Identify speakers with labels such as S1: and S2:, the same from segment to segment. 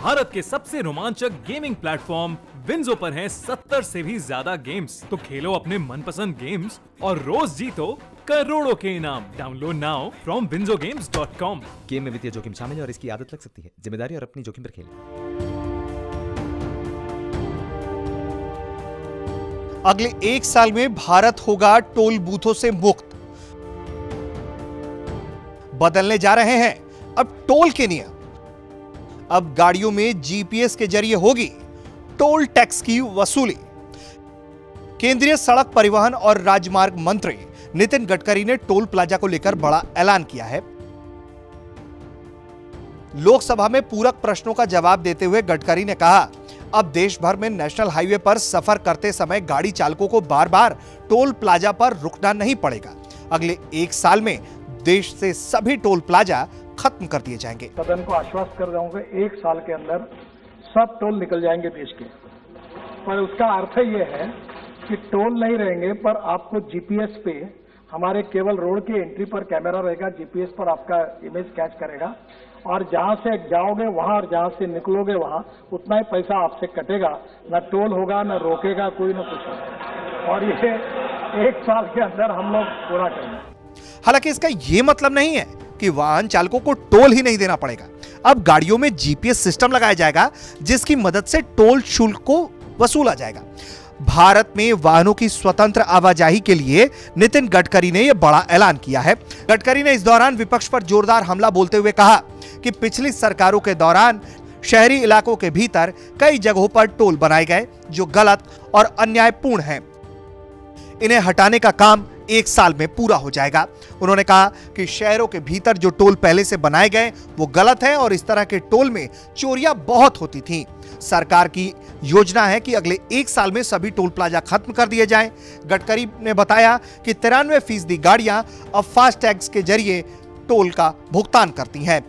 S1: भारत के सबसे रोमांचक गेमिंग प्लेटफॉर्म विंजो पर हैं 70 से भी ज्यादा गेम्स। तो खेलो अपने मनपसंद गेम्स और रोज जीतो करोड़ों के इनाम। Download now from winzogames.com।
S2: Game में वित्तीय जोखिम शामिल है और इसकी आदत लग सकती है। जिम्मेदारी और अपनी जोखिम पर खेलें।
S3: अगले 1 साल में भारत होगा टोल बूथों से मुक्त। बदलने जा रहे हैं अब टोल के नियम। अब गाड़ियों में जीपीएस के जरिए होगी टोल टैक्स की वसूली। केंद्रीय सड़क परिवहन और राजमार्ग मंत्री नितिन गडकरी ने टोल प्लाजा को लेकर बड़ा ऐलान किया है। लोकसभा में पूरक प्रश्नों का जवाब देते हुए गडकरी ने कहा, अब देश भर में नेशनल हाईवे पर सफर करते समय गाड़ी चालकों को बार बार टोल प्लाजा पर रुकना नहीं पड़ेगा। अगले 1 साल में देश से सभी टोल प्लाजा खत्म कर दिए जाएंगे।
S4: सदन को आश्वस्त कर दूंगा 1 साल के अंदर सब टोल निकल जाएंगे देश के। पर उसका अर्थ ये है कि टोल नहीं रहेंगे, पर आपको जीपीएस पे हमारे केवल रोड के एंट्री पर कैमरा रहेगा, जीपीएस पर आपका इमेज कैच करेगा और जहां से जाओगे वहां और जहां से निकलोगे वहां उतना ही पैसा आपसे कटेगा। न टोल होगा, न रोकेगा कोई, न कुछ होगा। और ये 1 साल के अंदर हम लोग पूरा करेंगे।
S3: हालांकि इसका यह मतलब नहीं है कि वाहन चालकों को टोल ही नहीं देना पड़ेगा। अब गाड़ियों में जीपीएस सिस्टम लगाया जाएगा जिसकी मदद से टोल शुल्क को वसूला जाएगा। भारत में वाहनों की स्वतंत्र आवाजाही के लिए नितिन गडकरी ने यह बड़ा ऐलान किया है। गडकरी ने इस दौरान विपक्ष पर जोरदार हमला बोलते हुए कहा कि पिछली सरकारों के दौरान शहरी इलाकों के भीतर कई जगहों पर टोल बनाए गए जो गलत और अन्यायपूर्ण हैं। इन्हें हटाने का काम 1 साल में पूरा हो जाएगा। उन्होंने कहा कि शहरों के भीतर जो टोल पहले से बनाए गए वो गलत हैं और इस तरह के टोल में चोरियां बहुत होती थीं। सरकार की योजना है कि अगले 1 साल में सभी टोल प्लाजा खत्म कर दिए जाएं। गडकरी ने बताया कि 93% गाड़ियां अब फास्टैग्स के जरिए टोल का भुगतान करती हैं।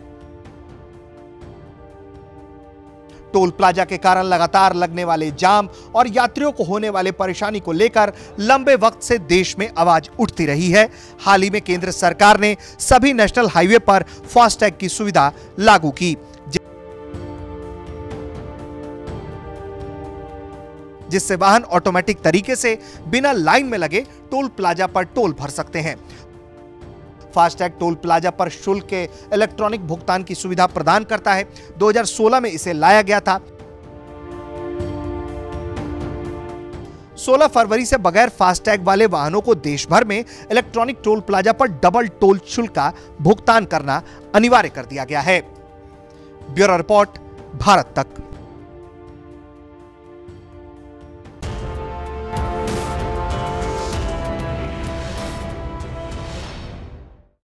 S3: टोल प्लाजा के कारण लगातार लगने वाले जाम और यात्रियों को होने वाले परेशानी को लेकर लंबे वक्त से देश में आवाज उठती रही है। हाल ही में केंद्र सरकार ने सभी नेशनल हाईवे पर फास्टैग की सुविधा लागू की, जिससे वाहन ऑटोमेटिक तरीके से बिना लाइन में लगे टोल प्लाजा पर टोल भर सकते हैं। फास्टैग टोल प्लाजा पर शुल्क के इलेक्ट्रॉनिक भुगतान की सुविधा प्रदान करता है। 2016 में इसे लाया गया था। 16 फरवरी से बगैर फास्टैग वाले वाहनों को देश भर में इलेक्ट्रॉनिक टोल प्लाजा पर डबल टोल शुल्क का भुगतान करना अनिवार्य कर दिया गया है। ब्यूरो रिपोर्ट, भारत तक।